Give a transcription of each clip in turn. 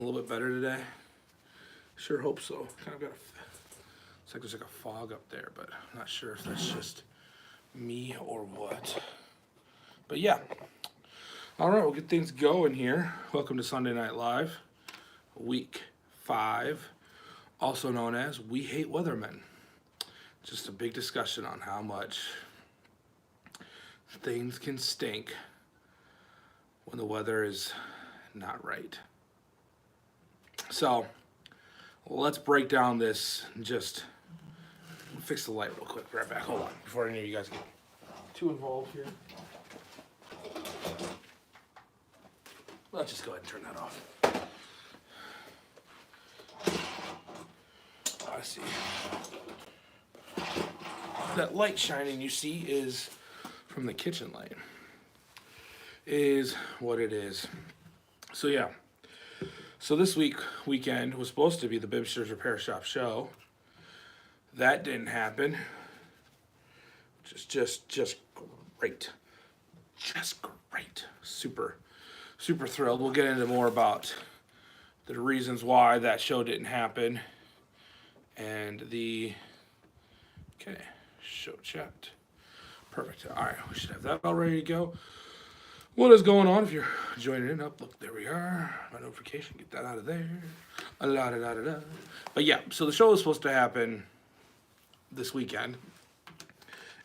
A little bit better today. Sure hope so. Kind of got it's like there's like a fog up there, but I'm not sure if that's just me or what. But yeah. All right, we'll get things going here. Welcome to Sunday Night Live, week 5, also known as We Hate Weathermen. Just a big discussion on how much things can stink when the weather is not right. So, let's break down this and just fix the light real quick. Right back. Hold on. Before any of you guys get too involved here. Let's just go ahead and turn that off. I see. That light shining you see is from the kitchen light. Is what it is. So yeah. So this weekend was supposed to be the BIBSTER'S Repair Shop show. That didn't happen. Just great. Just great. Super thrilled. We'll get into more about the reasons why that show didn't happen and the show chat. Perfect. All right, we should have that all ready to go. What is going on if you're joining in? Up, look, there we are. My notification, get that out of there. But yeah, so the show was supposed to happen this weekend,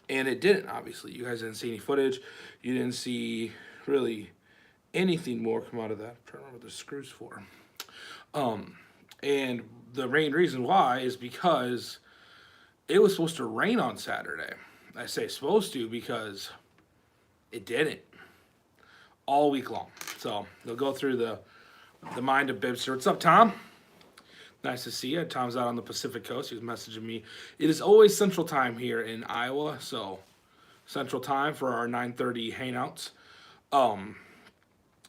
and it didn't, obviously. You guys didn't see any footage. You didn't see really anything more come out of that. I'm trying to remember what the screws for. And the main reason why is because it was supposed to rain on Saturday. I say supposed to because it didn't. All week long. So they'll go through the mind of Bibster. What's up, Tom? Nice to see you. Tom's out on the Pacific Coast. He was messaging me. It is always Central Time here in Iowa, so Central Time for our 9:30 hangouts.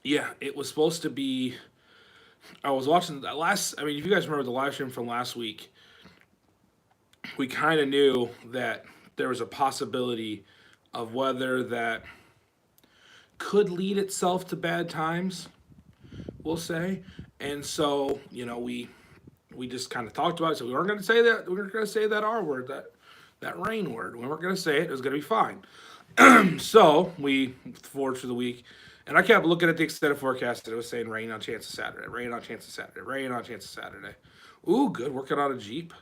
Yeah, it was supposed to be. I was watching that last. I mean, if you guys remember the live stream from last week, we kind of knew that there was a possibility of weather that could lead itself to bad times, we'll say. And so, we just kind of talked about it. So we weren't going to say that. We weren't going to say that R word, that rain word. We weren't going to say it. It was going to be fine. So we forward through the week. And I kept looking at the extended forecast and it was saying rain on chance of Saturday, rain on chance of Saturday, rain on chance of Saturday. Ooh, good. Working on a Jeep.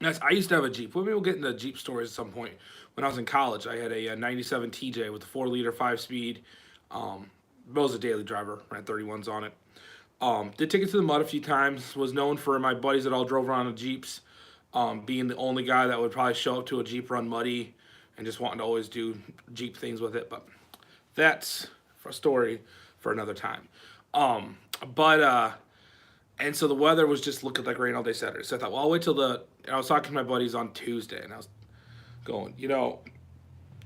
I used to have a Jeep. Maybe we'll get into Jeep stories at some point. When I was in college, I had a 97 TJ with a 4-liter 5-speed. Was a daily driver. Ran 31s on it. Did take it to the mud a few times. Was known for my buddies that all drove around in Jeeps being the only guy that would probably show up to a Jeep run muddy and just wanting to always do Jeep things with it. But that's a story for another time. And so the weather was just looking like rain all day Saturday. So I thought, well, I'll wait till I was talking to my buddies on Tuesday, and I was going,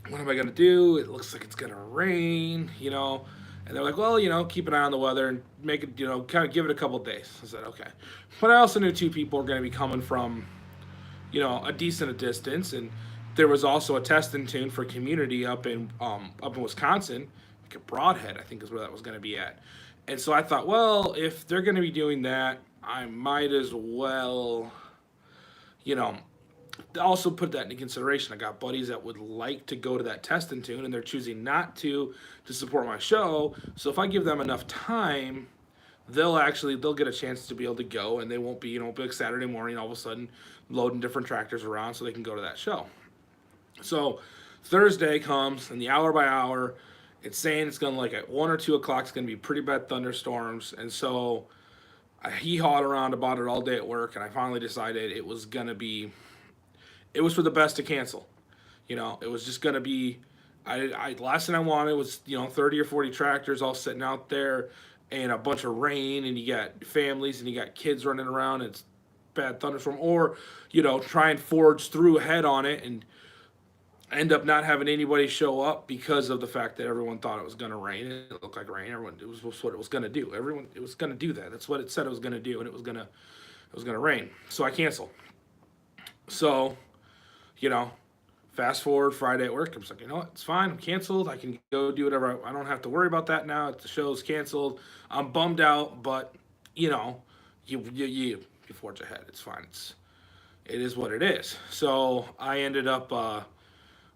what am I going to do? It looks like it's going to rain, And they're like, well, keep an eye on the weather and make it, kind of give it a couple of days. I said, okay. But I also knew 2 people were going to be coming from, a decent distance. And there was also a testing tune for community up in Wisconsin, like a Broadhead, I think is where that was going to be at. And so I thought, well, if they're going to be doing that, I might as well, also put that into consideration. I got buddies that would like to go to that test and tune, and they're choosing not to support my show. So if I give them enough time, they'll get a chance to be able to go, and they won't be, like Saturday morning all of a sudden loading different tractors around so they can go to that show. So Thursday comes, and the hour by hour, it's saying it's going to, like at 1 or 2 o'clock, it's going to be pretty bad thunderstorms. And so I hee-hawed around about it all day at work, and I finally decided it was for the best to cancel. It was just going to be, last thing I wanted was, 30 or 40 tractors all sitting out there and a bunch of rain, and you got families and you got kids running around, and it's bad thunderstorm, or, try and forge through ahead on it and end up not having anybody show up because of the fact that everyone thought it was going to rain. It looked like rain. It was what it was going to do. It was going to do that. That's what it said it was going to do, and it was going to rain. So I canceled. So, fast forward Friday at work. I was like, it's fine. I'm canceled. I can go do whatever. I don't have to worry about that now. The show's canceled. I'm bummed out, but you know, you forge ahead. It's fine. It is what it is. So I ended up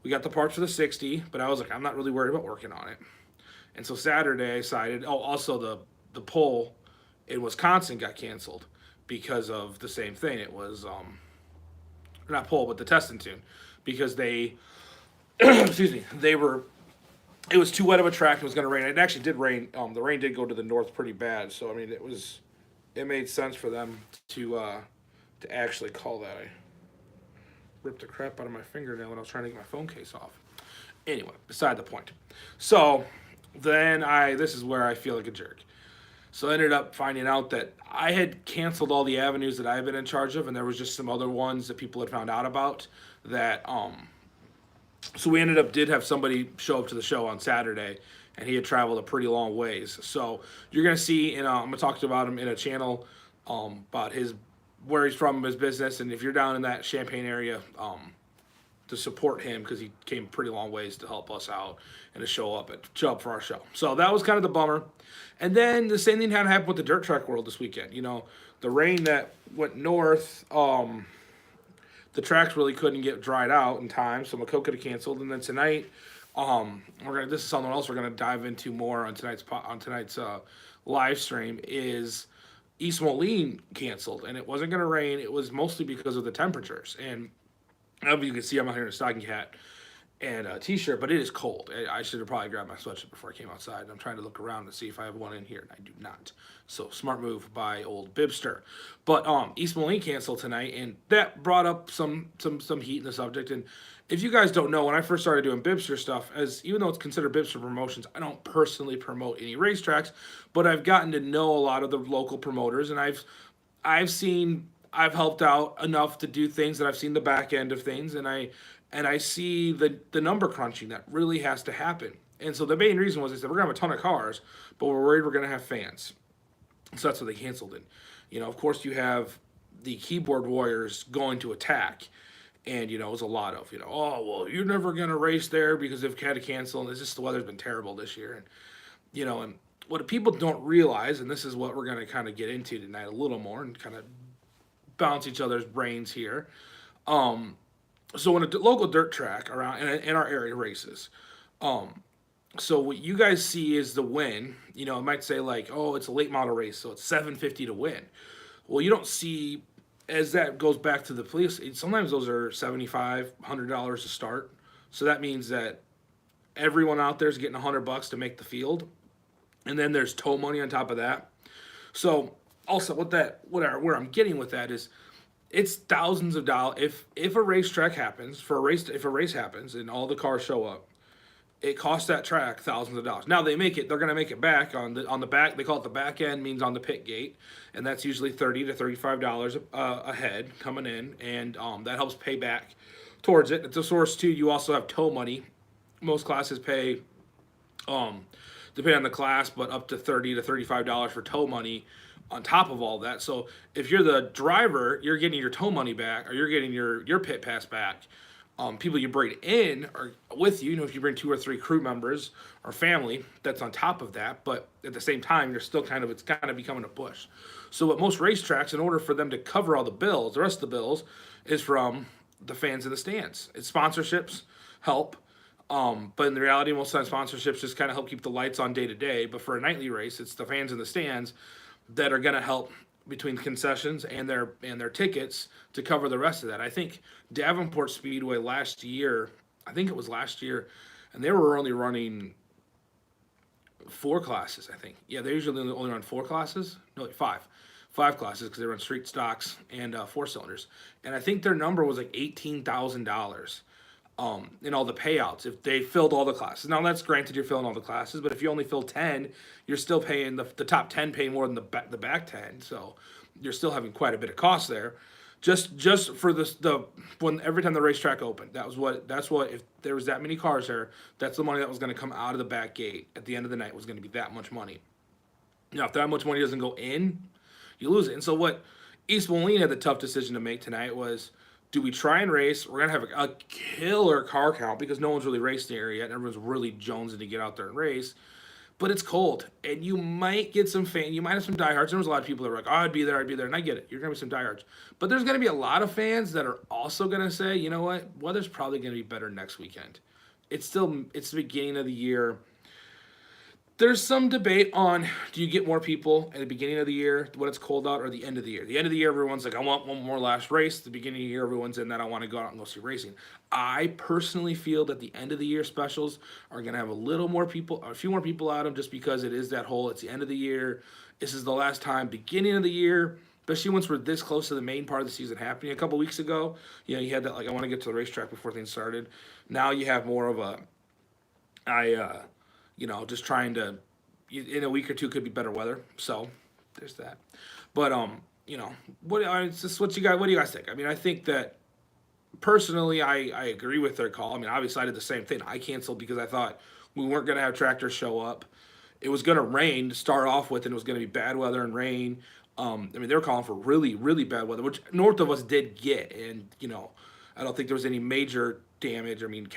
we got the parts for the 60, but I was like, I'm not really worried about working on it. And so Saturday I decided. Oh, also the poll in Wisconsin got canceled because of the same thing. It was not poll, but the test and tune, because they excuse me, they were, it was too wet of a track. It was going to rain. It actually did rain. The rain did go to the north pretty bad. So I mean, it made sense for them to actually call that. I ripped the crap out of my fingernail when I was trying to get my phone case off. Anyway, beside the point. So then this is where I feel like a jerk. So I ended up finding out that I had canceled all the avenues that I had been in charge of, and there was just some other ones that people had found out about that so we did have somebody show up to the show on Saturday, and he had traveled a pretty long ways. So you're gonna see, and I'm gonna talk about him in a channel about where he's from, his business, and if you're down in that Champaign area, to support him, because he came pretty long ways to help us out and to show up for our show. So that was kind of the bummer. And then the same thing had happened with the dirt track world this weekend. The rain that went north. The tracks really couldn't get dried out in time, so McCoke could have canceled. And then tonight, this is something else we're gonna dive into more on tonight's live stream. Is East Moline canceled, and it wasn't gonna rain. It was mostly because of the temperatures. And you can see I'm out here in a stocking hat and a t-shirt, but it is cold. I should have probably grabbed my sweatshirt before I came outside. I'm trying to look around to see if I have one in here, and I do not. So smart move by old Bibster. But East Moline canceled tonight, and that brought up some heat in the subject. And if you guys don't know, when I first started doing Bibster stuff, even though it's considered Bibster promotions, I don't personally promote any racetracks, but I've gotten to know a lot of the local promoters, and I've helped out enough to do things that I've seen the back end of things, and I see the number crunching that really has to happen. And so the main reason was, they said, we're gonna have a ton of cars, but we're worried we're gonna have fans. So that's what they canceled it. Of course you have the keyboard warriors going to attack, and it was a lot of, oh well, you're never gonna race there because they've had to cancel, and it's just the weather's been terrible this year. And what people don't realize, and this is what we're gonna kind of get into tonight a little more and kind of bounce each other's brains here. So when a local dirt track around in our area races, so what you guys see is the win. It might say like, oh, it's a late model race, so it's $750 to win. Well, you don't see, as that goes back to the police. Sometimes those are $75, $100 to start. So that means that everyone out there is getting $100 to make the field, and then there's tow money on top of that. So also, where I'm getting with that is, it's thousands of dollars. If a racetrack happens, if a race happens and all the cars show up, it costs that track thousands of dollars. Now they're gonna make it back on the back. They call it the back end, means on the pit gate, and that's usually $30 to $35 a head coming in, and that helps pay back towards it. It's a source too. You also have tow money. Most classes pay, depending on the class, but up to $30 to $35 for tow money on top of all that. So if you're the driver, you're getting your tow money back, or you're getting your pit pass back. People you bring in are with you. If you bring 2 or 3 crew members or family, that's on top of that. But at the same time, it's kind of becoming a push. So at most racetracks, in order for them to cover all the bills, the rest of the bills is from the fans in the stands. It's sponsorships help. But in the reality, most of the time sponsorships just kind of help keep the lights on day to day. But for a nightly race, it's the fans in the stands that are going to help between concessions and their tickets to cover the rest of that. I think Davenport Speedway last year, and they were only running 4 classes, I think. Yeah, they usually only run 4 classes. No, like 5. 5 classes, because they run street stocks and 4 cylinders. And I think their number was like $18,000. In all the payouts, if they filled all the classes. Now that's granted, you're filling all the classes, but if you only fill 10, you're still paying the top 10 pay more than the back 10. So you're still having quite a bit of cost there. Just for when every time the racetrack opened, that's what if there was that many cars there, that's the money that was going to come out of the back gate at the end of the night, was going to be that much money. Now if that much money doesn't go in, you lose it. And so what East Moline had the tough decision to make tonight was, do we try and race? We're going to have a killer car count because no one's really raced in the area yet, and everyone's really jonesing to get out there and race. but it's cold, and you might get some you might have some diehards. There was a lot of people that were like, "Oh, I'd be there," and I get it. You're gonna be some diehards, but there's gonna be a lot of fans that are also gonna say, you know what, weather's probably gonna be better next weekend. It's the beginning of the year. There's some debate on, do you get more people at the beginning of the year when it's cold out or the end of the year? The end of the year, everyone's like, I want one more last race. The beginning of the year, everyone's in that I want to go out and go see racing. I personally feel that the end of the year specials are going to have a little more people, a few more people at them, just because it is that whole, it's the end of the year. This is the last time, beginning of the year, especially once we're this close to the main part of the season happening. A couple weeks ago, you had that, like, I want to get to the racetrack before things started. Now you have more of a, just trying to, in a week or two could be better weather. So there's that. But it's just what do you guys think? I mean, I think that personally, I agree with their call. I mean, obviously I did the same thing. I canceled because I thought we weren't going to have tractors show up. It was going to rain to start off with, and it was going to be bad weather and rain. They were calling for really, really bad weather, which north of us did get, and I don't think there was any major damage. I mean,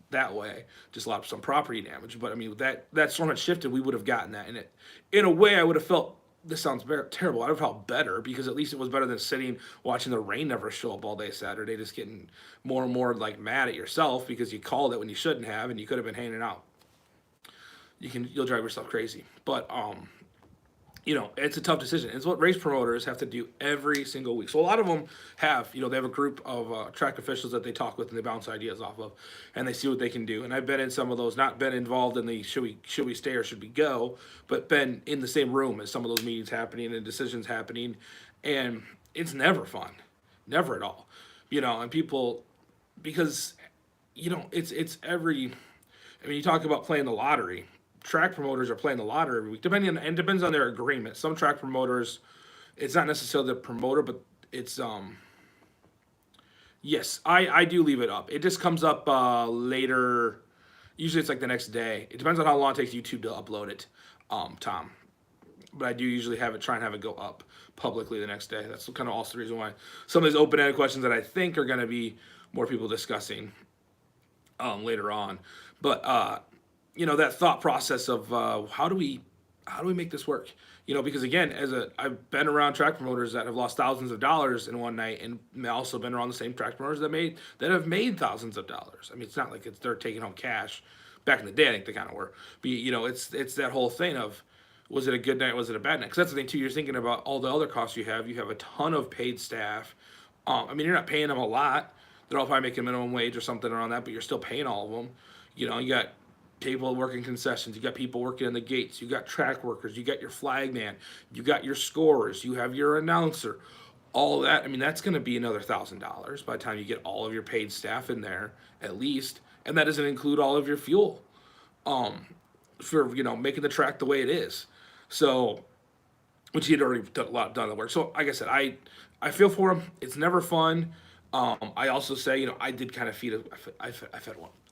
that way, just a lot of some property damage. But I mean, that storm had shifted, we would have gotten that. And in a way, I would have felt, this sounds terrible, I would have felt better, because at least it was better than sitting watching the rain never show up all day Saturday, just getting more and more like mad at yourself because you called it when you shouldn't have, and you could have been hanging out. You'll drive yourself crazy. But it's a tough decision. It's what race promoters have to do every single week. So a lot of them have, they have a group of track officials that they talk with and they bounce ideas off of, and they see what they can do. And I've been in some of those, not been involved in the should we stay or should we go, but been in the same room as some of those meetings happening and decisions happening, and it's never fun, never at all. And people, because it's every. I mean, you talk about playing the lottery. Track promoters are playing the lottery every week, and depends on their agreement. Some track promoters, it's not necessarily the promoter, but it's yes, I do leave it up. It just comes up later. Usually it's like the next day. It depends on how long it takes YouTube to upload it, Tom. But I do usually try and have it go up publicly the next day. That's kind of also the reason why some of these open-ended questions that I think are going to be more people discussing later on. But that thought process of how do we make this work? Because again, I've been around track promoters that have lost thousands of dollars in one night, and also been around the same track promoters that have made thousands of dollars. I mean, it's not like they're taking home cash. Back in the day, I think they kind of were. But it's that whole thing of, was it a good night? Was it a bad night? Because that's the thing too. You're thinking about all the other costs you have. You have a ton of paid staff. I mean, you're not paying them a lot. They're all probably making minimum wage or something around that, but you're still paying all of them. You got people working concessions, you got people working in the gates, you got track workers, you got your flag man, you got your scorers, you have your announcer, all that. I mean, that's going to be another $1,000 by the time you get all of your paid staff in there, at least, and that doesn't include all of your fuel, for making the track the way it is. So, which he'd already done the work. So, like I said, I feel for him. It's never fun. I also say, I did kind of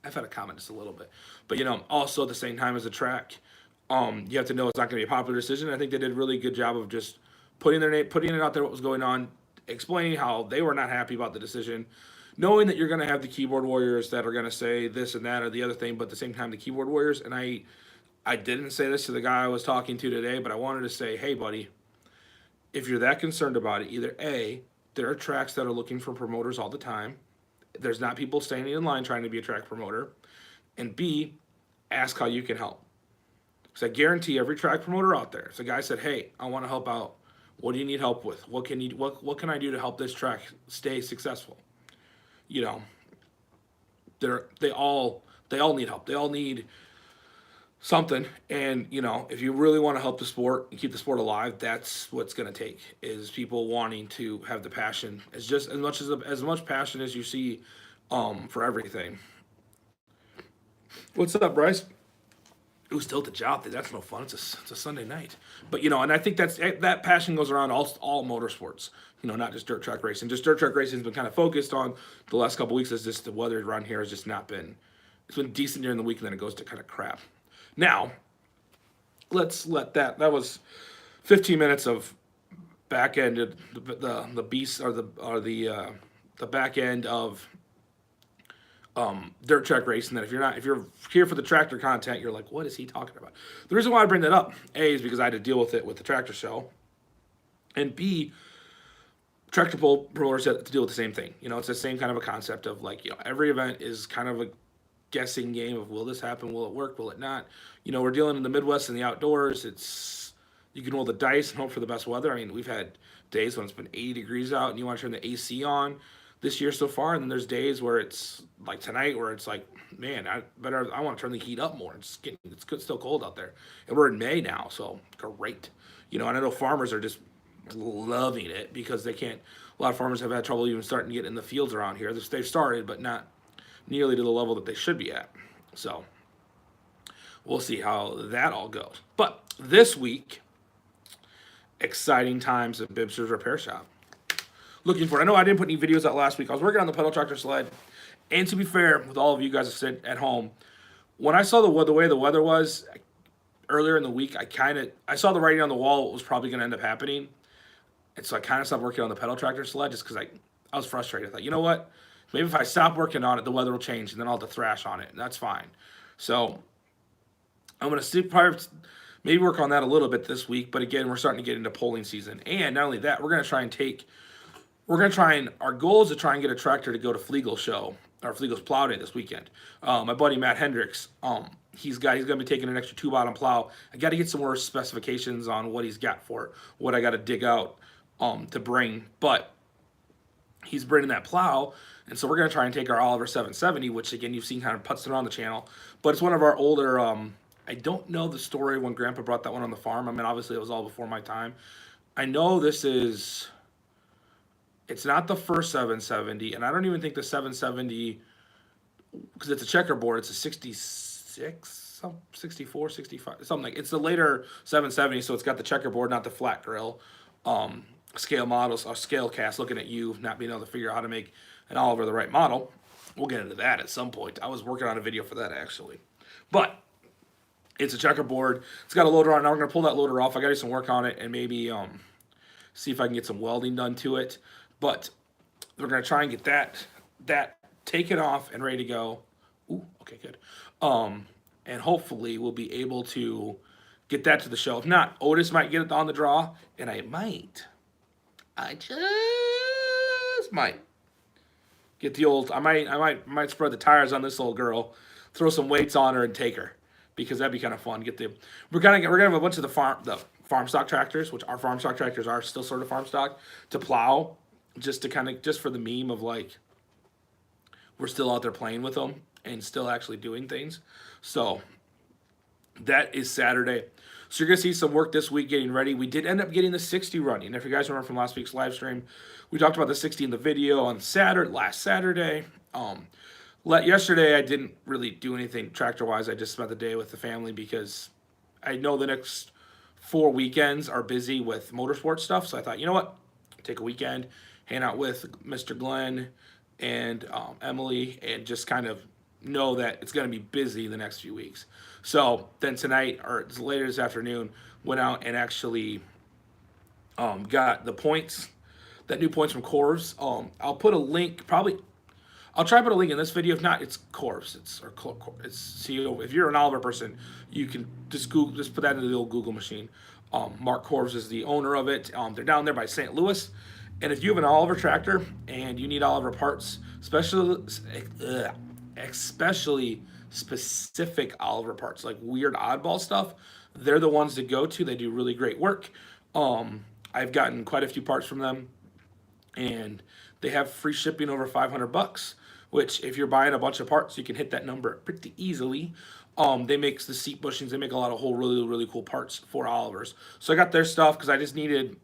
I've had a comment just a little bit, but also at the same time as a track, you have to know it's not going to be a popular decision. I think they did a really good job of just putting it out there, what was going on, explaining how they were not happy about the decision, knowing that you're going to have the keyboard warriors that are going to say this and that or the other thing, but at the same time, the keyboard warriors, and I didn't say this to the guy I was talking to today, but I wanted to say, hey, buddy, if you're that concerned about it, either A, there are tracks that are looking for promoters all the time. There's not people standing in line trying to be a track promoter. And B, ask how you can help. Because I guarantee every track promoter out there, if the guy said, hey, I want to help out, what do you need help with? What can I do to help this track stay successful? They all need help. They all need something. And if you really want to help the sport and keep the sport alive, that's what's going to take, is people wanting to have the passion. It's just as much passion as you see for everything. What's up, Bryce? Who's still at the job? That's no fun. It's a Sunday night. But and I think that passion goes around all motorsports. Not just dirt track racing. Just dirt track racing has been kind of focused on the last couple weeks, as just the weather around here has just not been. It's been decent during the week, and then it goes to kind of crap. Now, let's let that was 15 minutes of back end of the beast or the back end of dirt track racing that if you're here for the tractor content, you're like, what is he talking about? The reason why I bring that up, A, is because I had to deal with it with the tractor show, and B, tractor pull promoters have to deal with the same thing. It's the same kind of a concept of like, every event is kind of a guessing game of will this happen, will it work, will it not? We're dealing in the Midwest and the outdoors. It's you can roll the dice and hope for the best weather. I mean, we've had days when it's been 80 degrees out and you want to turn the AC on this year so far, and then there's days where it's like tonight where it's like, man, I want to turn the heat up more. It's still cold out there, and we're in May now, so great. And I know farmers are just loving it because they can't. A lot of farmers have had trouble even starting to get in the fields around here. They've started, but not nearly to the level that they should be at. So we'll see how that all goes. But this week, exciting times at BIBSTER'S Repair Shop. Looking for it. I know I didn't put any videos out last week. I was working on the pedal tractor sled. And to be fair, with all of you guys that sit at home, when I saw the way the weather was earlier in the week, I saw the writing on the wall what was probably going to end up happening. And so I kind of stopped working on the pedal tractor sled just because I was frustrated. I thought, you know what? Maybe if I stop working on it, the weather will change, and then I'll have to thrash on it, and that's fine. So I'm going to probably maybe work on that a little bit this week. But again, we're starting to get into polling season. And not only that, we're going to try and our goal is to try and get a tractor to go to Flegel's show, or Flegel's plow day this weekend. My buddy Matt Hendricks, he's going to be taking an extra 2-bottom plow. I got to get some more specifications on what he's got for it, what I got to dig out to bring. But he's bringing that plow, and so we're going to try and take our Oliver 770, which again you've seen kind of putzing around the channel, but it's one of our older. I don't know the story when Grandpa brought that one on the farm. I mean, obviously it was all before my time. I know it's not the first 770, and I don't even think the 770, because it's a checkerboard, it's a 66, 64, 65, something like. It's the later 770, so it's got the checkerboard, not the flat grill. Scale models, or scale cast, looking at you not being able to figure out how to make an Oliver the right model. We'll get into that at some point. I was working on a video for that actually. But it's a checkerboard. It's got a loader on it. Now we're going to pull that loader off. I got to do some work on it and maybe see if I can get some welding done to it. But we're going to try and get that taken off and ready to go. Ooh, okay, good. And hopefully we'll be able to get that to the show. If not, Otis might get it on the draw, and I just might get the old. I might spread the tires on this little girl, throw some weights on her, and take her, because that'd be kind of fun. We're gonna have a bunch of the farm stock tractors, which our farm stock tractors are still sort of farm stock, to plow, just for the meme of like we're still out there playing with them and still actually doing things. So that is Saturday. So you're going to see some work this week getting ready. We did end up getting the 60 running. If you guys remember from last week's live stream, we talked about the 60 in the video on last Saturday. Yesterday I didn't really do anything tractor-wise. I just spent the day with the family because I know the next 4 weekends are busy with motorsport stuff. So I thought, you know what? Take a weekend, hang out with Mr. Glenn and Emily, and just kind of know that it's going to be busy the next few weeks. So then tonight, or later this afternoon, went out and actually got the points, new points from Corvs. I'll put a link, I'll try to put a link in this video. If not, it's Corvs. If you're an Oliver person, you can just put that into the old Google machine. Mark Corvs is the owner of it. They're down there by St. Louis. And if you have an Oliver tractor and you need Oliver parts, especially specific Oliver parts, like weird oddball stuff, they're the ones to go to. They do really great work. I've gotten quite a few parts from them, and they have free shipping over $500, which if you're buying a bunch of parts, you can hit that number pretty easily. They make the seat bushings. They make a lot of really, really cool parts for Olivers. So I got their stuff because I just needed.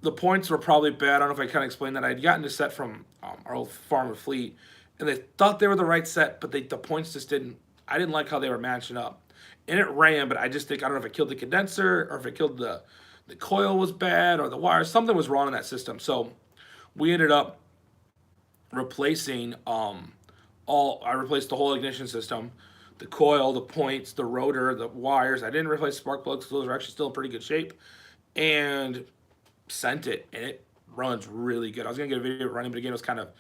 The points were probably bad. I don't know if I kind of explained that. I'd gotten a set from our old farm and fleet, and they thought they were the right set, but the points just didn't. I didn't like how they were matching up, and it ran. But I don't know if it killed the condenser or if it killed the coil was bad or the wire. Something was wrong in that system. So we ended up replacing I replaced the whole ignition system, the coil, the points, the rotor, the wires. I didn't replace spark plugs because those are actually still in pretty good shape, and sent it, and it runs really good. I was gonna get a video running, but again, it was kind of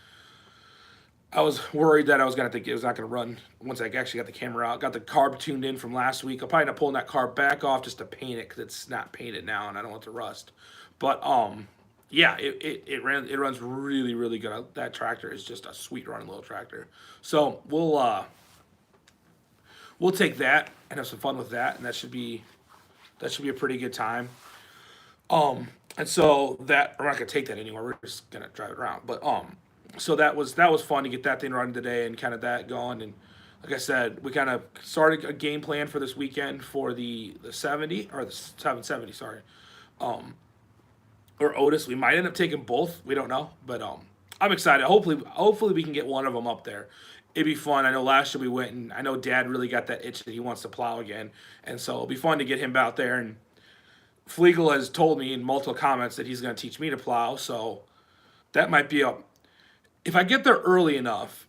I was worried that I was gonna think it was not gonna run once I actually got the camera out. Got the carb tuned in from last week. I'll probably end up pulling that carb back off just to paint it because it's not painted now and I don't want it to rust. But yeah, it runs really good. That tractor is just a sweet running little tractor. So we'll take that and have some fun with that, and that should be a pretty good time. And so that we're not gonna take that anywhere. We're just gonna drive it around. But so that was fun to get that thing running today and kind of that going. And like I said, we kind of started a game plan for this weekend for the 70 or the 770. Sorry, or Otis. We might end up taking both. We don't know, but I'm excited. Hopefully we can get one of them up there. It'd be fun. I know last year we went, and I know Dad really got that itch that he wants to plow again, and so it'll be fun to get him out there. And Flegel has told me in multiple comments that he's going to teach me to plow, so that might be a. If I get there early enough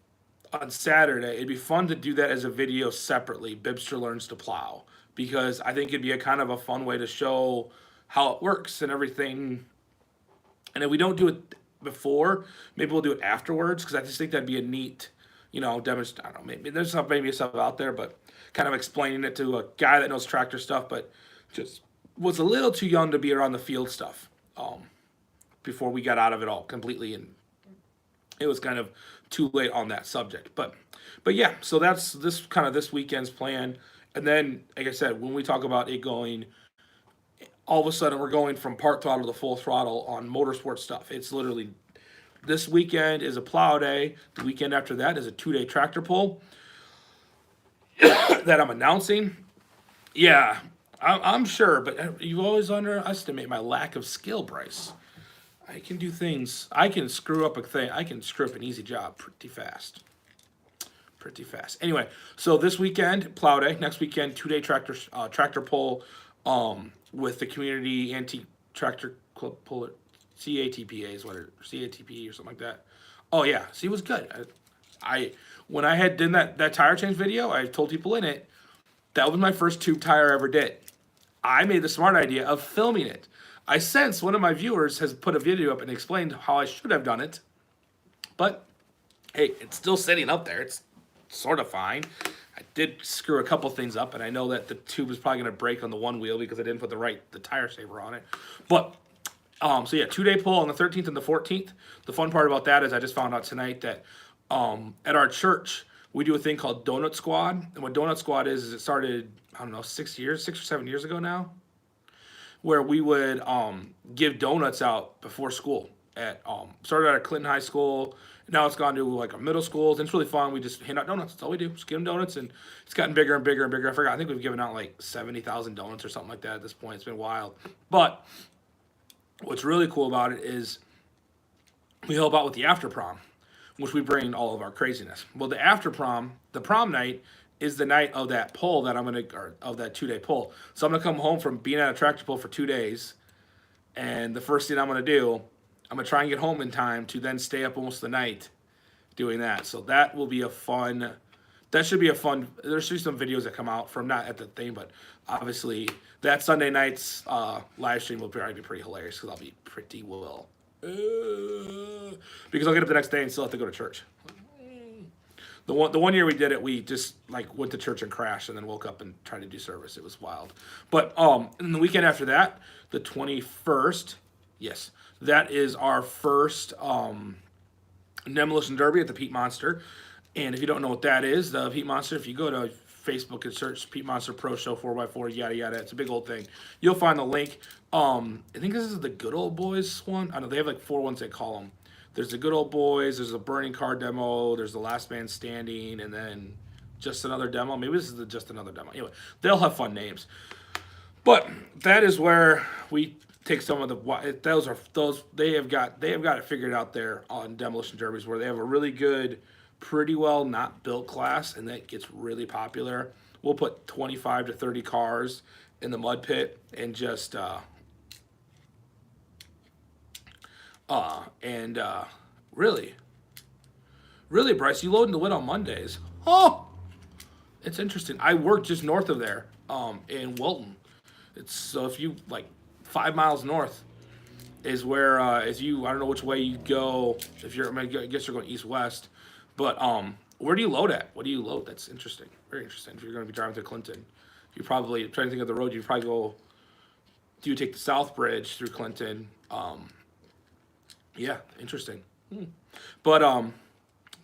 on Saturday, it'd be fun to do that as a video separately. Bibster learns to plow, because I think it'd be a kind of a fun way to show how it works and everything. And if we don't do it before, maybe we'll do it afterwards, because I just think that'd be a neat, demonstration. I don't know, maybe there's maybe stuff out there, but kind of explaining it to a guy that knows tractor stuff, but just was a little too young to be around the field stuff before we got out of it all completely, and it was kind of too late on that subject. But yeah, so that's this weekend's plan. And then, like I said, when we talk about it going, all of a sudden we're going from part throttle to full throttle on motorsport stuff. It's literally this weekend is a plow day. The weekend after that is a 2-day tractor pull that I'm announcing. Yeah, I'm sure, but you always underestimate my lack of skill, Bryce. I can do things. I can screw up a thing. I can screw up an easy job pretty fast. Anyway, so this weekend, plow day. Next weekend, 2-day tractor pull with the community antique tractor club puller, CATPAs, CATP or something like that. Oh yeah, see, it was good. I when I had done that tire change video, I told people in it that was my first tube tire I ever did. I made the smart idea of filming it. I sense one of my viewers has put a video up and explained how I should have done it, but hey, it's still sitting up there. It's sort of fine. I did screw a couple things up, and I know that the tube is probably going to break on the one wheel because I didn't put the tire saver on it. But so yeah, 2-day pull on the 13th and the 14th. The fun part about that is I just found out tonight that at our church we do a thing called Donut Squad, and what Donut Squad is it started, I don't know, 6 or 7 years ago now, where we would give donuts out before school. Started at Clinton High School. Now it's gone to like a middle school. And it's really fun. We just hand out donuts. That's all we do. Just give them donuts, and it's gotten bigger and bigger and bigger. I forgot. I think we've given out like 70,000 donuts or something like that at this point. It's been wild. But what's really cool about it is we help out with the after prom, which we bring all of our craziness. Well, the after prom, the prom night, is the night of that pull that of that 2-day pull. So I'm gonna come home from being at a tractor pull for 2 days, and the first thing I'm gonna do, I'm gonna try and get home in time to then stay up almost the night doing that. So that will be a fun. That should be a fun. There should be some videos that come out from not at the thing, but obviously that Sunday night's live stream will probably be pretty hilarious because I'll be pretty well. Because I'll get up the next day and still have to go to church. The one year we did it, we just like went to church and crashed, and then woke up and tried to do service. It was wild. But and the weekend after that, the 21st, yes, that is our first Demolition Derby at the Pete Monster. And if you don't know what that is, the Pete Monster, if you go to Facebook and search Pete Monster Pro Show 4x4, yada yada, it's a big old thing. You'll find the link. I think this is the Good Old Boys one. I know they have like 4 ones they call them. There's the Good Old Boys, there's a Burning Car demo, there's the Last Man Standing, and then Just Another Demo. Maybe this is the Just Another Demo. Anyway, they'll have fun names. But that is where we take some of the they have got it figured out there on demolition derbies, where they have a really good, pretty well not built class, and that gets really popular. We'll put 25 to 30 cars in the mud pit and just really, Bryce, you load into Lit on Mondays. Oh, it's interesting. I work just north of there, in Wilton. So if you like 5 miles north is where I don't know which way you go. I guess you're going east-west, But where do you load at? What do you load? That's interesting. Very interesting. If you're going to be driving to Clinton, you probably trying to think of the road. You probably go. Do you take the South Bridge through Clinton? Yeah, interesting. But now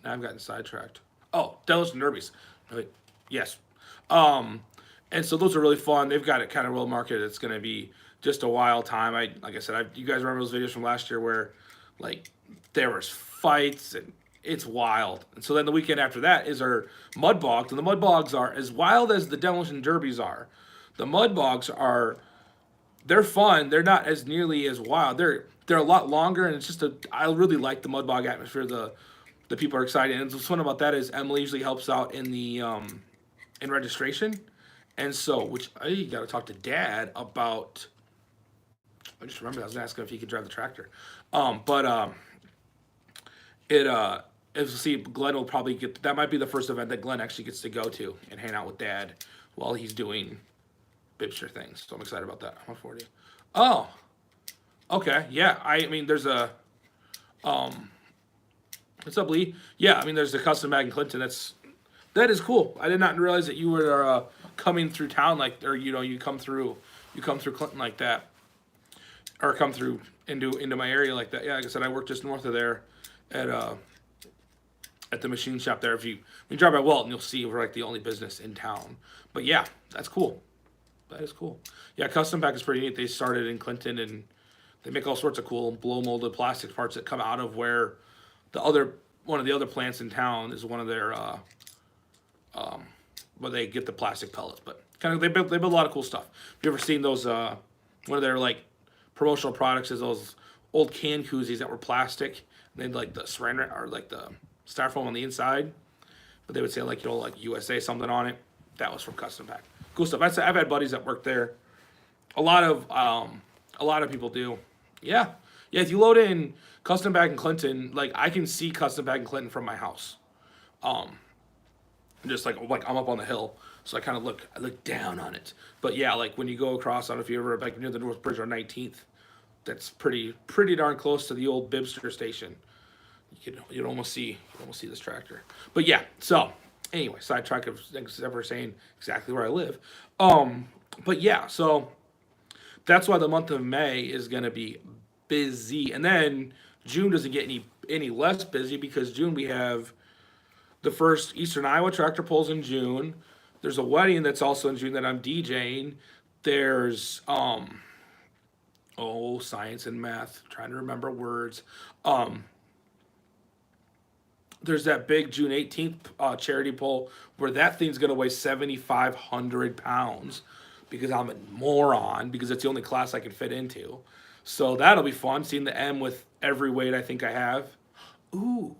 I've gotten sidetracked. Oh, Delos and Derbies. Wait, yes. Um, and so those are really fun. They've got it kind of well marketed. It's going to be just a wild time. Like I said, you guys remember those videos from last year where like there was fights and it's wild. And so then the weekend after that is our mud bogs, and the mud bogs are as wild as the demolition derbies are. The mud bogs are they're fun. They're not as nearly as wild. They're a lot longer, and it's just I really like the mud bog atmosphere. The people are excited, and what's fun about that is Emily usually helps out in the in registration, and so which I got to talk to Dad about. I just remembered I was asking if he could drive the tractor, but it as you see, Glenn will probably get that might be the first event that Glenn actually gets to go to and hang out with Dad while he's doing Bibster things. So I'm excited about that. I'm 40. Oh, okay. Yeah. I mean, there's a what's up, Lee? Yeah. I mean, there's the custom mag in Clinton. That is cool. I did not realize that you were coming through town or you come through Clinton like that, or come through into my area like that. Yeah. Like I said, I work just north of there at the machine shop there. When you drive by Welton, you'll see we're like the only business in town. But yeah, that's cool. That is cool. Yeah, Custom Pack is pretty neat. They started in Clinton, and they make all sorts of cool blow molded plastic parts that come out of where one of the other plants in town is one of their where they get the plastic pellets. But kind of they build a lot of cool stuff. Have you ever seen those? One of their like promotional products is those old can koozies that were plastic. And they had like the saran or like the styrofoam on the inside, but they would say like like USA something on it. That was from Custom Pack. Cool stuff. I've had buddies that work there. A lot of people do. Yeah. Yeah, if you load in Custom Pack in Clinton, like I can see Custom Pack in Clinton from my house. Just like I'm up on the hill, so I look down on it. But yeah, like when you go across, I don't know if you ever like near the North Bridge on 19th, that's pretty darn close to the old Bibster station. You'd almost see this tractor. But yeah, so anyway, sidetrack of ever saying exactly where I live. But yeah, so that's why the month of May is gonna be busy, and then June doesn't get any less busy because June we have the first Eastern Iowa tractor pulls in June. There's a wedding that's also in June that I'm DJing. There's science and math, trying to remember words. There's that big June 18th charity pull where that thing's going to weigh 7,500 pounds because I'm a moron, because it's the only class I can fit into. So that'll be fun, seeing the M with every weight I think I have. Ooh.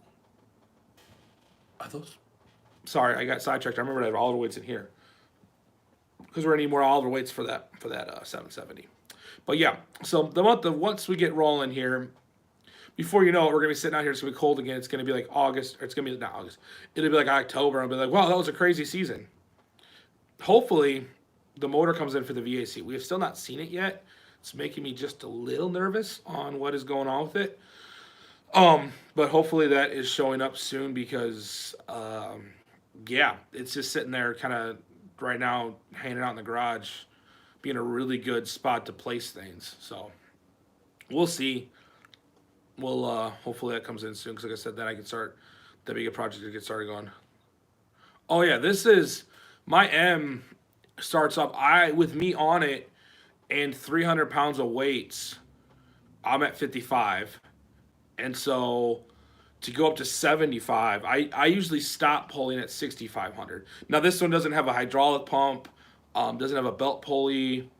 Are those? Sorry, I got sidetracked. I remember I had all the weights in here because we're going to need more Oliver weights for that 770. But yeah, so once we get rolling here, before you know it, we're gonna be sitting out here. It's gonna be cold again. It's gonna be like August, or it's gonna be not August. It'll be like October. I'll be like, wow, that was a crazy season. Hopefully, the motor comes in for the VAC. We have still not seen it yet. It's making me just a little nervous on what is going on with it. But hopefully that is showing up soon because, yeah, it's just sitting there kind of right now, hanging out in the garage, being a really good spot to place things. So we'll see. Well, hopefully that comes in soon because, like I said, then I can start that big a project to get started going. Oh yeah, this is my M starts up. With me on it and 300 pounds of weights, I'm at 55, and so to go up to 75, I usually stop pulling at 6,500. Now this one doesn't have a hydraulic pump, doesn't have a belt pulley.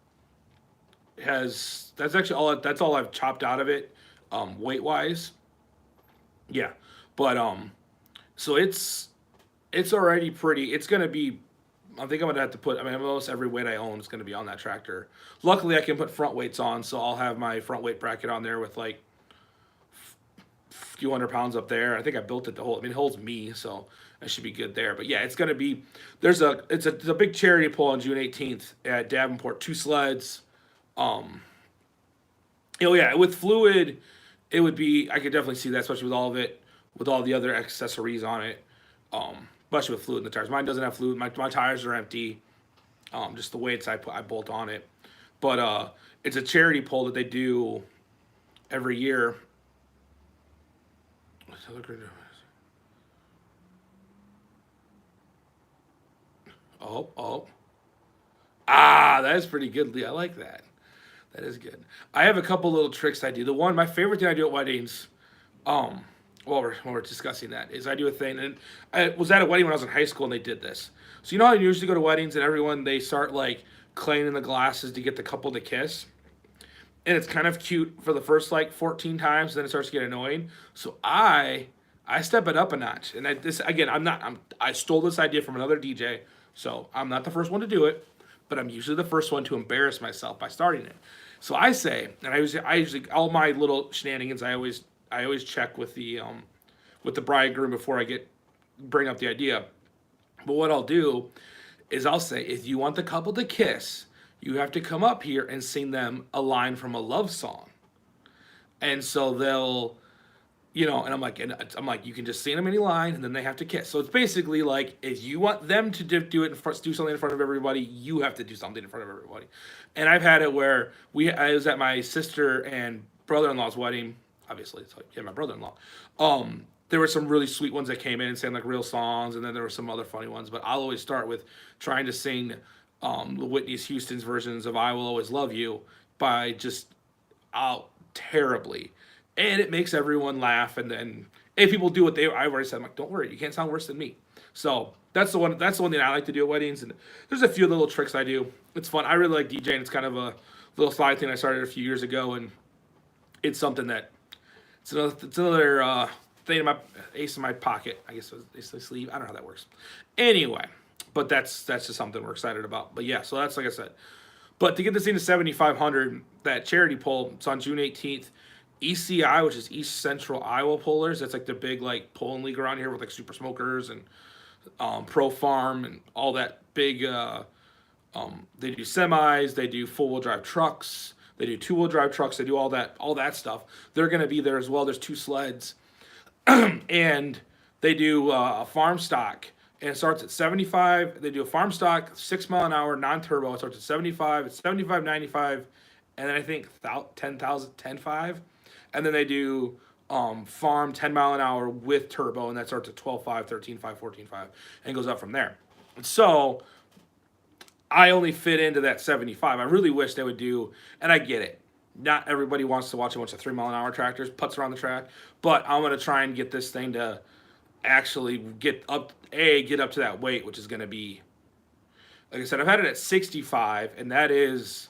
That's all I've chopped out of it. Weight wise, yeah, but so it's already pretty. It's gonna be. I think I'm gonna have to put. I mean, almost every weight I own is gonna be on that tractor. Luckily, I can put front weights on, so I'll have my front weight bracket on there with like a few hundred pounds up there. I think I built it it holds me, so I should be good there. But yeah, it's gonna be. It's a big charity pull on June 18th at Davenport. 2 sleds. Yeah, with fluid. It would be, I could definitely see that, especially with all of it with all the other accessories on it, especially with fluid in the tires. Mine doesn't have fluid. My tires are empty. Just the weights I bolt on it. But it's a charity pull that they do every year. Oh, oh. Ah, that is pretty good, Lee. I like that. That is good. I have a couple little tricks I do. My favorite thing I do at weddings, um, while we're discussing that, is I do a thing, and I was at a wedding when I was in high school, and they did this. So you know how you usually go to weddings, and everyone they start like cleaning the glasses to get the couple to kiss, and it's kind of cute for the first like 14 times, then it starts to get annoying. So I step it up a notch, and this again, I stole this idea from another DJ, so I'm not the first one to do it, but I'm usually the first one to embarrass myself by starting it. So I say, and I usually all my little shenanigans, I always check with the bridegroom before I get bring up the idea. But what I'll do is I'll say, if you want the couple to kiss, you have to come up here and sing them a line from a love song. And so they'll, and I'm like, you can just sing them any line, and then they have to kiss. So it's basically like, if you want them to do it, do something in front of everybody, you have to do something in front of everybody. And I've had it where I was at my sister and brother-in-law's wedding. Obviously, it's like, yeah, my brother-in-law. There were some really sweet ones that came in and sang like real songs, and then there were some other funny ones. But I'll always start with trying to sing the Whitney Houston's versions of "I Will Always Love You" by just out terribly, and it makes everyone laugh. And then if people do what I've already said, I'm like, don't worry, you can't sound worse than me. So that's the one. That's the one thing I like to do at weddings. And there's a few little tricks I do. It's fun. I really like DJing. It's kind of a little side thing I started a few years ago, and it's something that it's another thing in my ace in my pocket. I guess it's the sleeve. I don't know how that works. Anyway, but that's just something we're excited about. But yeah, so that's like I said. But to get this thing to 7,500, that charity poll, it's on June 18th. ECI, which is East Central Iowa Pullers, that's like the big like polling league around here with like Super Smokers and Pro Farm and all that big. They do semis, they do four wheel drive trucks, they do two wheel drive trucks, they do all that stuff. They're going to be there as well. There's two sleds, and they do a farm stock, and it starts at 75. They do a farm stock 6 mile an hour non turbo. It starts at 75. It's 75.95, and then I think 10,5, and then they do farm 10 mile an hour with turbo, and that starts at 12.5, 13.5, 14.5, and goes up from there. So I only fit into that 75. I really wish they would do, and I get it. Not everybody wants to watch a bunch of 3 mile an hour tractors putz around the track, but I'm gonna try and get this thing to actually get up to that weight, which is gonna be, like I said, I've had it at 65, and that is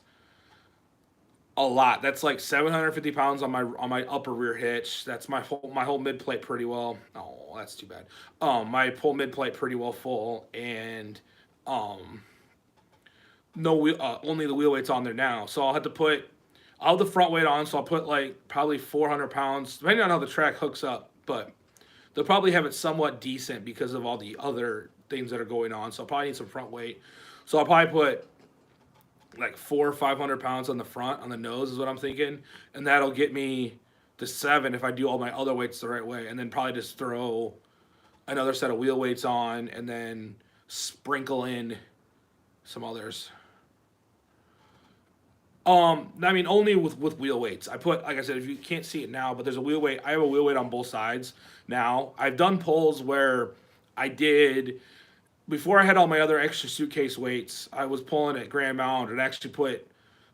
a lot. That's like 750 pounds on my upper rear hitch. That's my whole mid plate pretty well. Oh, that's too bad. My whole mid plate pretty well full, and no wheel, only the wheel weight's on there now. So I'll have the front weight on, so I'll put like probably 400 pounds, depending on how the track hooks up. But they'll probably have it somewhat decent because of all the other things that are going on. So I'll probably need some front weight. So I'll probably put like 400 or 500 pounds on the front, on the nose is what I'm thinking. And that'll get me to 7 if I do all my other weights the right way. And then probably just throw another set of wheel weights on and then sprinkle in some others. I mean, only with wheel weights. I put, like I said, if you can't see it now, but there's a wheel weight. I have a wheel weight on both sides now. I've done pulls where I did, before I had all my other extra suitcase weights, I was pulling at Grand Mound and actually put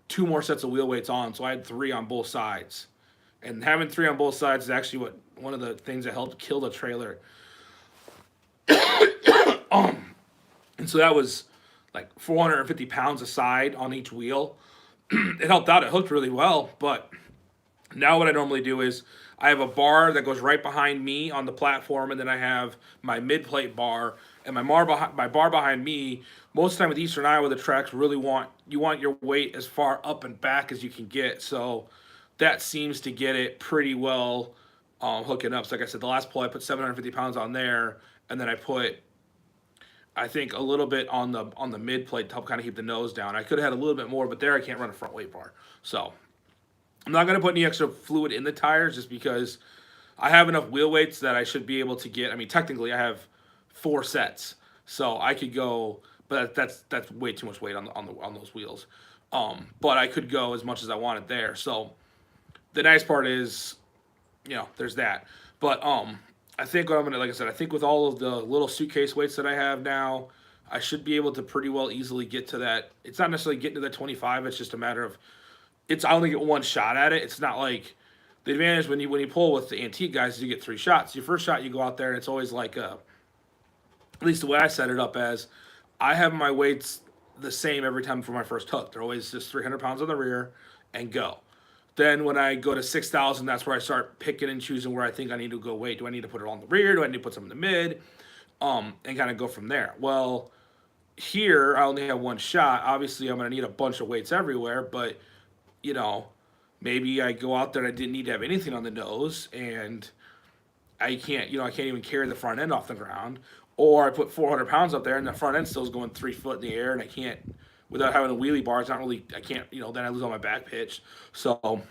2 more sets of wheel weights on. So I had 3 on both sides. And having 3 on both sides is actually one of the things that helped kill the trailer. And so that was like 450 pounds a side on each wheel. It helped out. It hooked really well. But now what I normally do is I have a bar that goes right behind me on the platform, and then I have my mid-plate bar, and my bar behind me. Most of the time with Eastern Iowa, the tracks really want your weight as far up and back as you can get. So that seems to get it pretty well hooking up. So like I said, the last pull I put 750 pounds on there, and then I put, I think, a little bit on the mid plate to help kind of keep the nose down. I could have had a little bit more, but there I can't run a front weight bar. So I'm not going to put any extra fluid in the tires just because I have enough wheel weights that I should be able to get. I mean, technically, I have 4 sets, so I could go, but that's way too much weight on those wheels. But I could go as much as I wanted there. So the nice part is, there's that. But I think what I'm gonna, like I said, I think with all of the little suitcase weights that I have now, I should be able to pretty well easily get to that. It's not necessarily getting to that 25. It's just a matter of I only get one shot at it. It's not like the advantage when you pull with the antique guys is you get 3 shots. Your first shot you go out there and it's always like at least the way I set it up as I have my weights the same every time for my first hook. They're always just 300 pounds on the rear and go. Then when I go to 6,000, that's where I start picking and choosing where I think I need to go weight. Do I need to put it on the rear? Do I need to put some in the mid? And kind of go from there. Well, here I only have one shot. Obviously, I'm going to need a bunch of weights everywhere, but maybe I go out there and I didn't need to have anything on the nose, and I can't even carry the front end off the ground. Or I put 400 pounds up there, and the front end still is going 3 foot in the air, and I can't, without having a wheelie bar, I can't, then I lose all my back pitch. So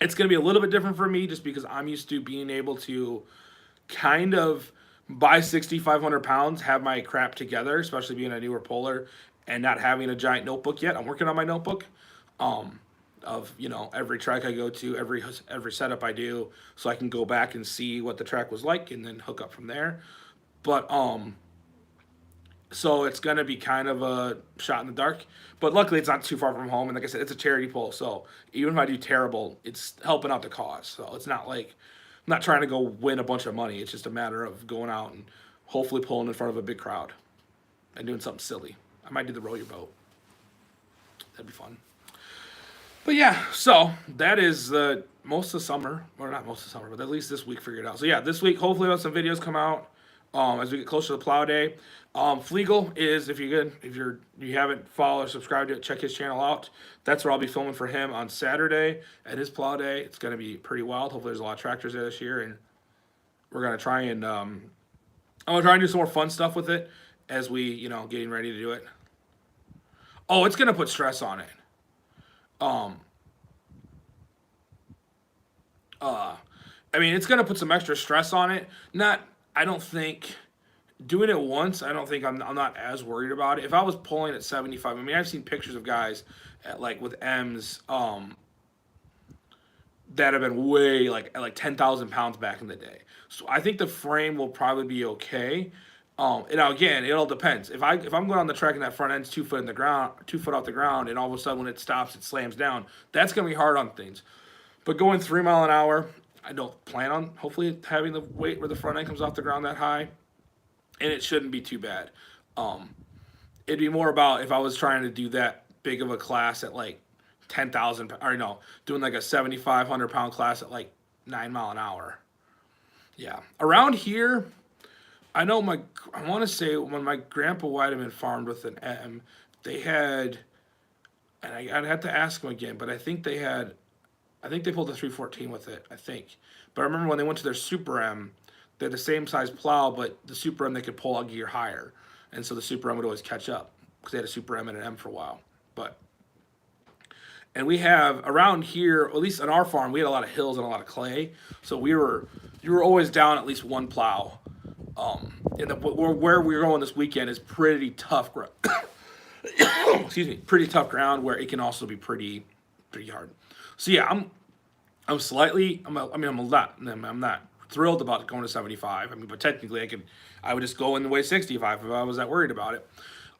it's going to be a little bit different for me just because I'm used to being able to kind of, by 6,500 pounds, have my crap together, especially being a newer puller and not having a giant notebook yet. I'm working on my notebook. Of every track I go to, every setup I do, so I can go back and see what the track was like and then hook up from there. But so it's gonna be kind of a shot in the dark. But luckily it's not too far from home, and like I said, it's a charity pull, so even if I do terrible, it's helping out the cause. So it's not like I'm not trying to go win a bunch of money. It's just a matter of going out and hopefully pulling in front of a big crowd and doing something silly. I might do the row your boat. That'd be fun. But yeah, so that is most of summer, or not most of summer, but at least this week figured out. So yeah, this week hopefully we'll have some videos come out as we get closer to plow day. Flegel is, if you haven't followed or subscribed to it, check his channel out. That's where I'll be filming for him on Saturday at his plow day. It's going to be pretty wild. Hopefully there's a lot of tractors there this year, and we're going to try and I'm going to try and do some more fun stuff with it as we getting ready to do it. Oh, it's going to put stress on it. I mean, it's going to put some extra stress on it. I don't think doing it once, I don't think I'm not as worried about it. If I was pulling at 75, I mean, I've seen pictures of guys with M's, that have been way at 10,000 pounds back in the day. So I think the frame will probably be okay. Now again, it all depends. If I'm going on the track and that front end's 2 foot in the ground, 2 foot off the ground, and all of a sudden when it stops, it slams down. That's gonna be hard on things. But going 3 mile an hour, I don't plan on hopefully having the weight where the front end comes off the ground that high, and it shouldn't be too bad. It'd be more about if I was trying to do that big of a class at 10,000, or no, doing a 7,500 pound class at 9 mile an hour. Yeah, around here. I know I want to say when my grandpa might have been farmed with an M, they had, and I'd have to ask him again, but I think they pulled a 314 with it, I think. But I remember when they went to their Super M, they had the same size plow, but the Super M they could pull a gear higher. And so the Super M would always catch up because they had a Super M and an M for a while. And we have around here, at least on our farm, we had a lot of hills and a lot of clay. So you were always down at least one plow. Where we're going this weekend is pretty tough ground. Excuse me, pretty tough ground where it can also be pretty hard. So yeah, I'm not thrilled about going to 75. I mean, but technically I would just go in the way 65 if I was that worried about it.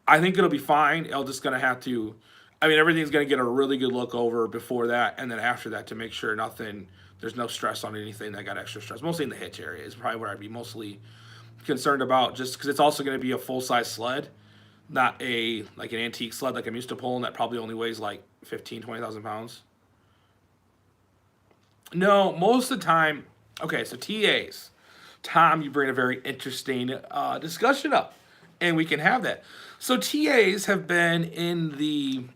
I think it'll be fine. I'm just gonna have to. I mean, everything's gonna get a really good look over before that, and then after that to make sure there's no stress on anything that got extra stress. Mostly in the hitch area is probably where I'd be mostly concerned about, just because it's also going to be a full-size sled, not an antique sled like I'm used to pulling that probably only weighs 20,000 pounds. No, most of the time. Okay, so TAs. Tom, you bring a very interesting discussion up, and we can have that. So TAs have been in the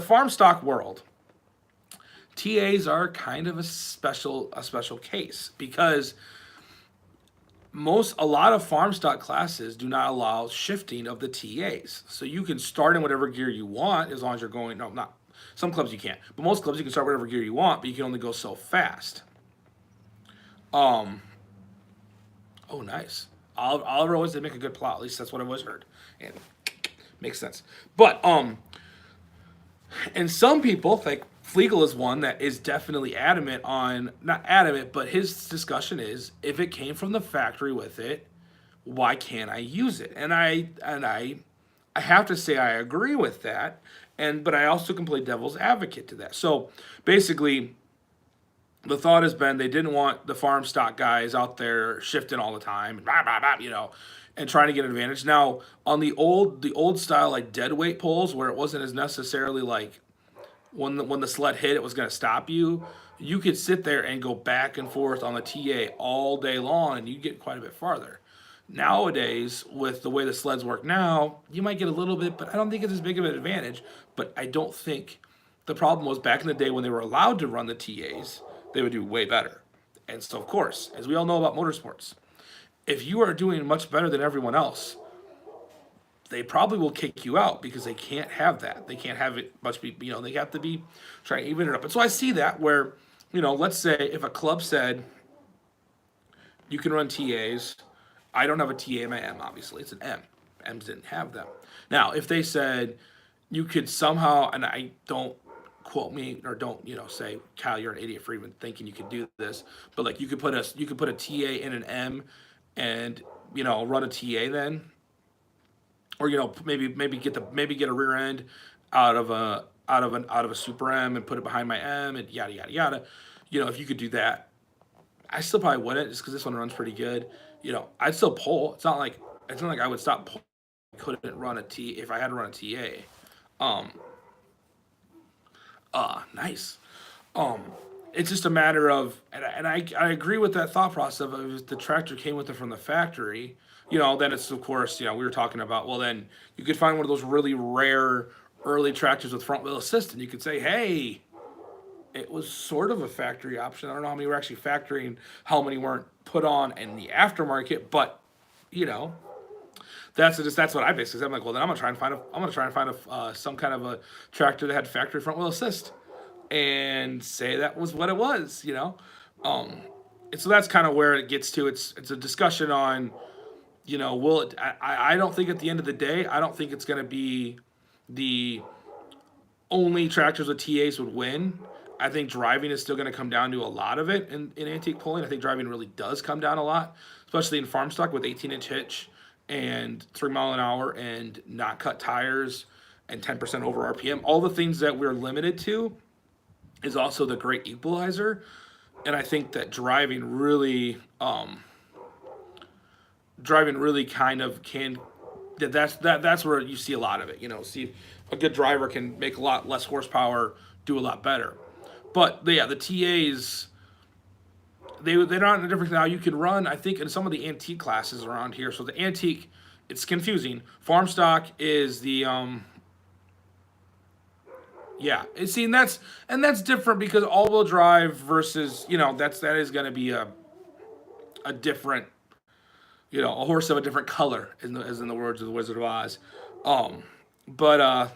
farm stock world. TAs are kind of a special case because a lot of farm stock classes do not allow shifting of the TAs. So you can start in whatever gear you want as long as you're going, no, not, some clubs you can't, but most clubs you can start whatever gear you want, but you can only go so fast. Um, oh, nice. Oliver always did make a good plow. At least that's what I've always heard, and makes sense. But and some people, like Flegel is one that is definitely adamant on, not adamant, but his discussion is if it came from the factory with it, why can't I use it? And I have to say I agree with that, and but I also can play devil's advocate to that. So basically, the thought has been they didn't want the farm stock guys out there shifting all the time, and blah, blah, blah, and trying to get an advantage. Now on the old style like dead weight poles where it wasn't as necessarily like when the sled hit it was going to stop you. You could sit there and go back and forth on the TA all day long, and you get quite a bit farther. Nowadays, with the way the sleds work now, you might get a little bit, but I don't think it's as big of an advantage. But I don't think the problem was back in the day when they were allowed to run the TAs, they would do way better. And so, of course, as we all know about motorsports, if you are doing much better than everyone else, they probably will kick you out because they can't have that. They can't have it much be, they have to be trying to even it up. And so I see that where, let's say if a club said you can run TAs, I don't have a TA in my M, obviously. It's an M. M's didn't have them. Now, if they said you could somehow, and I don't quote me or don't, say, Kyle, you're an idiot for even thinking you could do this, but like you could put a TA in an M and, run a TA then. Or maybe get a rear end out of a super M and put it behind my M and yada yada yada. If you could do that, I still probably wouldn't just because this one runs pretty good. I'd still pull. It's not like I would stop pulling. I couldn't run a T if I had to run a TA. Nice. It's just a matter of, and I agree with that thought process of if the tractor came with it from the factory, then it's of course, we were talking about, well, then you could find one of those really rare early tractors with front wheel assist, and you could say, hey, it was sort of a factory option. I don't know how many were actually factoring, how many weren't put on in the aftermarket, but that's what I basically said. I'm like, well, then I'm gonna try and find some kind of a tractor that had factory front wheel assist, and say that was what it was, And so that's kind of where it gets to. It's a discussion on, will it? I don't think at the end of the day, I don't think it's gonna be the only tractors with TAs would win. I think driving is still going to come down to a lot of it in antique pulling. I think driving really does come down a lot, especially in farm stock with 18-inch hitch and 3 mile an hour and not cut tires and 10% over RPM. All the things that we're limited to is also the great equalizer. And I think that driving really kind of can. That's where you see a lot of it. See a good driver can make a lot less horsepower, do a lot better. But yeah, the TAs, they're not in a different now. You can run, I think, in some of the antique classes around here. So the antique, it's confusing. Farm stock is the yeah. See, and that's different because all-wheel drive versus that is going to be a different a horse of a different color, as in the words of the Wizard of Oz. But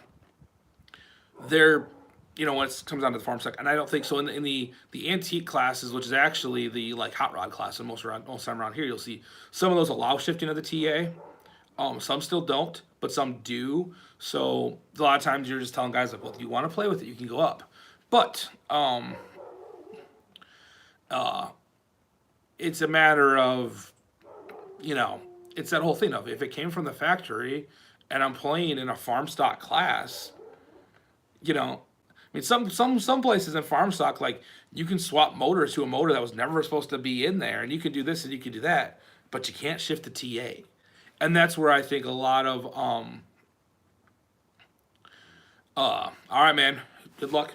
they're when it comes down to the farm stock, and I don't think so. In the antique classes, which is actually the like hot rod class, and most time around here, you'll see some of those allow shifting of the TA. Some still don't, but some do. So a lot of times you're just telling guys like, well, if you want to play with it, you can go up. But it's a matter of it's that whole thing of if it came from the factory, and I'm playing in a farm stock class, I mean, some places in farm stock, like you can swap motors to a motor that was never supposed to be in there, and you can do this and you can do that, but you can't shift the TA, and that's where I think a lot of all right, man, good luck.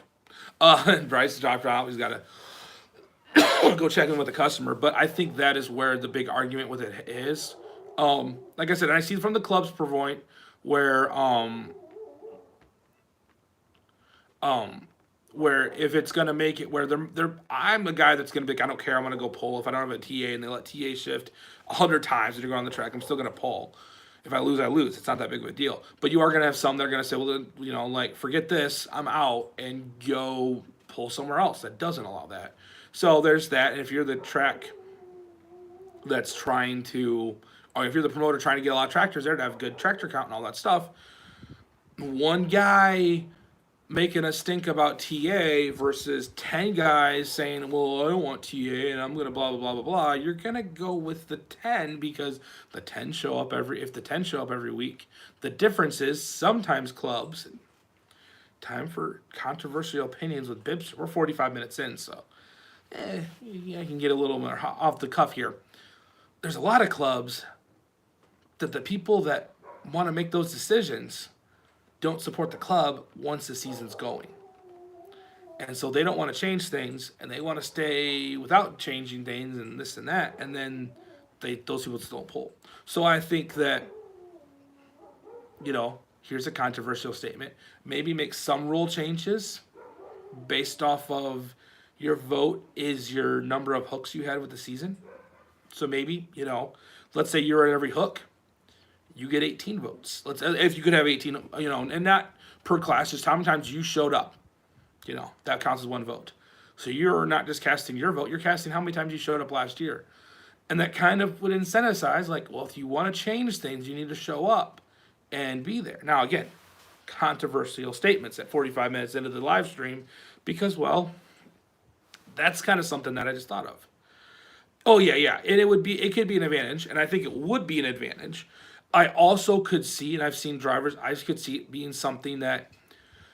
Bryce dropped out. He's got to go check in with the customer, but I think that is where the big argument with it is. Like I said, and I see from the club's point where if it's gonna make it where I'm the guy that's gonna be like, I don't care, I'm gonna go pull. If I don't have a TA and they let TA shift 100 times and you go on the track, I'm still gonna pull. If I lose, I lose. It's not that big of a deal. But you are gonna have some that are gonna say, well, then, like forget this, I'm out, and go pull somewhere else that doesn't allow that. So there's that. And if you're the track that's trying to, or if you're the promoter trying to get a lot of tractors there to have good tractor count and all that stuff, one guy making us stink about TA versus 10 guys saying, well, I don't want TA and I'm going to blah, blah, blah, blah, blah, you're going to go with the 10 because the 10 show up if the 10 show up every week. The difference is sometimes clubs, time for controversial opinions with Bibs. We're 45 minutes in, so I can get a little more off the cuff here. There's a lot of clubs that the people that want to make those decisions don't support the club once the season's going. And so they don't want to change things, and they want to stay without changing things and this and that, and then those people still don't pull. So I think that, here's a controversial statement. Maybe make some rule changes based off of your vote is your number of hooks you had with the season. So maybe, let's say you're at every hook, you get 18 votes. If you could have 18, and not per class, just how many times you showed up. That counts as one vote. So you're not just casting your vote, you're casting how many times you showed up last year. And that kind of would incentivize, if you want to change things, you need to show up and be there. Now, again, controversial statements at 45 minutes into the live stream because, that's kind of something that I just thought of. Oh, yeah. And it could be an advantage, and I think it would be an advantage. I also could see, and I've seen drivers, I could see it being something that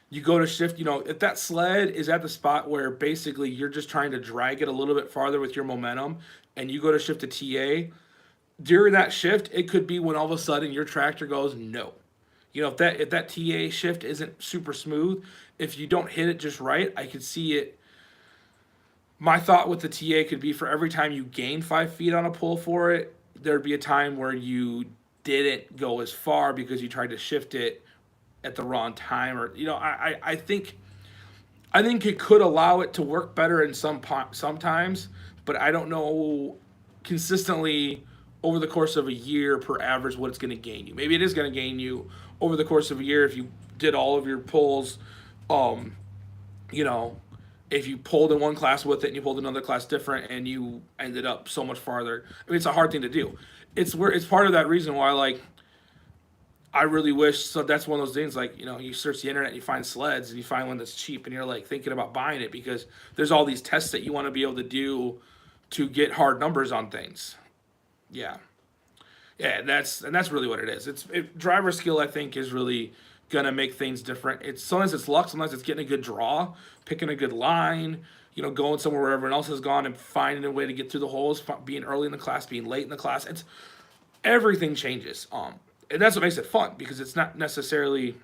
you go to shift, if that sled is at the spot where basically you're just trying to drag it a little bit farther with your momentum, and you go to shift to TA, during that shift, it could be when all of a sudden your tractor goes, no. If that TA shift isn't super smooth, if you don't hit it just right, I could see it. My thought with the TA could be for every time you gain 5 feet on a pull for it, there'd be a time where you didn't go as far because you tried to shift it at the wrong time, or I think it could allow it to work better in sometimes, but I don't know consistently over the course of a year per average what it's going to gain you. Maybe it is going to gain you over the course of a year if you did all of your pulls, if you pulled in one class with it and you pulled another class different and you ended up so much farther. I mean, it's a hard thing to do. It's part of that reason why, I really wish, so that's one of those things, you search the internet and you find sleds and you find one that's cheap and you're thinking about buying it because there's all these tests that you want to be able to do to get hard numbers on things. Yeah, and that's really what it is. Driver skill, I think, is really gonna make things different. Sometimes it's luck, sometimes it's getting a good draw, picking a good line, going somewhere where everyone else has gone and finding a way to get through the holes, being early in the class, being late in the class. Everything changes. And that's what makes it fun because it's not necessarily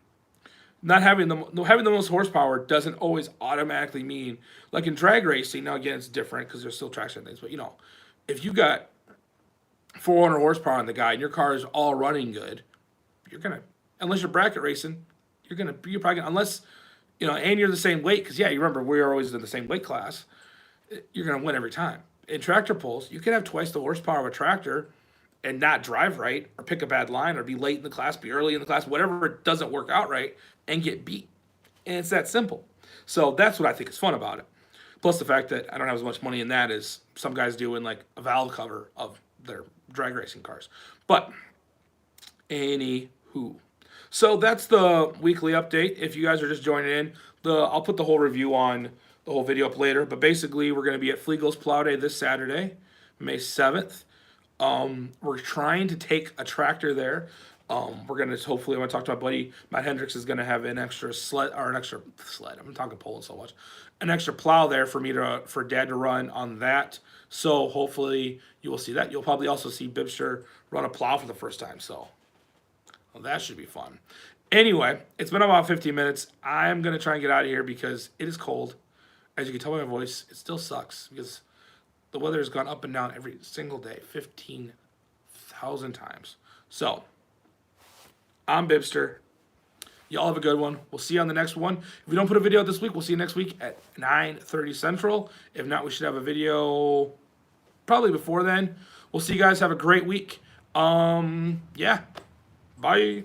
not having the most horsepower doesn't always automatically mean in drag racing. Now again, it's different because there's still traction things, but if you got 400 horsepower on the guy and your car is all running good, you're gonna, unless you're bracket racing, you're probably gonna, unless and you're the same weight because you remember we're always in the same weight class, you're gonna win every time. In tractor pulls, you can have twice the horsepower of a tractor and not drive right or pick a bad line or be late in the class, be early in the class, whatever doesn't work out right and get beat. And it's that simple. So that's what I think is fun about it. Plus the fact that I don't have as much money in that as some guys do in a valve cover of their drag racing cars. But anywho. So that's the weekly update. If you guys are just joining in, I'll put the whole review on the whole video up later. But basically we're going to be at Fleagle's Plow Day this Saturday, May 7th. We're trying to take a tractor there. We're going to hopefully, when I talk to my buddy, Matt Hendricks is going to have an extra sled. I'm talking pulling so much. An extra plow there for Dad to run on that. So hopefully you will see that. You'll probably also see Bibster run a plow for the first time. So that should be fun. Anyway, it's been about 15 minutes. I'm going to try and get out of here because it is cold. As you can tell by my voice, it still sucks because the weather has gone up and down every single day, 15,000 times. So, I'm Bibster. Y'all have a good one. We'll see you on the next one. If we don't put a video out this week, we'll see you next week at 9:30 Central. If not, we should have a video probably before then. We'll see you guys. Have a great week. Yeah. Bye.